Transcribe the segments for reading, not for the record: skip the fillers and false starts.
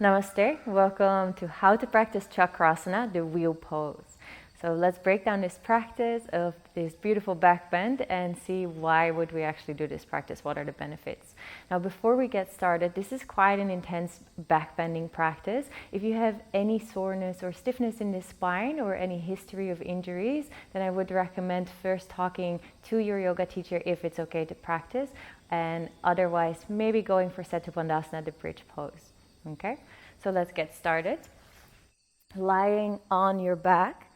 Namaste, welcome to how to practice Chakrasana, the wheel pose. So let's break down this practice of this beautiful back bend and see why would we actually do this practice, what are the benefits. Now before we get started, this is quite an intense back bending practice. If you have any soreness or stiffness in the spine or any history of injuries, then I would recommend first talking to your yoga teacher if it's okay to practice, and otherwise maybe going for Setu Bandhasana, the bridge pose. Okay, so let's get started. Lying on your back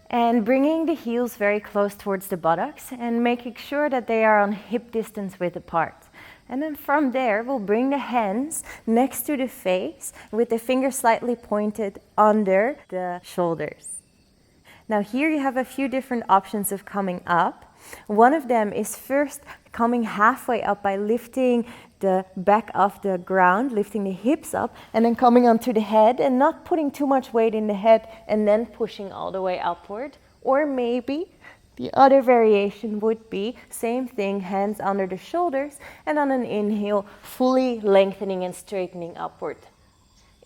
and bringing the heels very close towards the buttocks and making sure that they are on hip distance width apart. And then from there, we'll bring the hands next to the face with the fingers slightly pointed under the shoulders. Now here you have a few different options of coming up. One of them is first coming halfway up by lifting the back of the ground, lifting the hips up, and then coming onto the head and not putting too much weight in the head and then pushing all the way upward. Or maybe the other variation would be same thing, hands under the shoulders, and on an inhale, fully lengthening and straightening upward.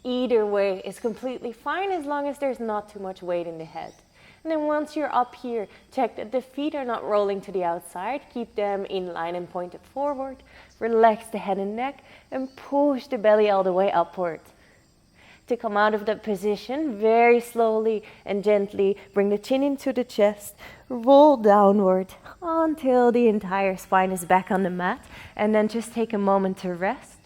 Either way is completely fine as long as there's not too much weight in the head. And then once you're up here, check that the feet are not rolling to the outside. Keep them in line and pointed forward. Relax the head and neck and push the belly all the way upward. To come out of that position, very slowly and gently, bring the chin into the chest, roll downward until the entire spine is back on the mat, and then just take a moment to rest.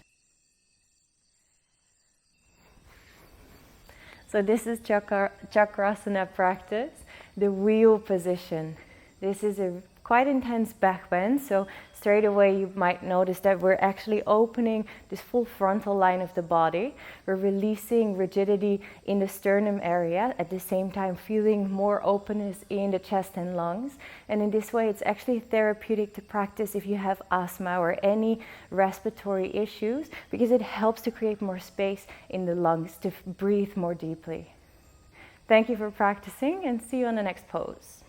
So this is Chakrasana practice, the wheel position. This is a quite intense back bend, so straight away you might notice that we're actually opening this full frontal line of the body. We're releasing rigidity in the sternum area, at the same time feeling more openness in the chest and lungs. And in this way it's actually therapeutic to practice if you have asthma or any respiratory issues, because it helps to create more space in the lungs to breathe more deeply. Thank you for practicing and see you on the next pose.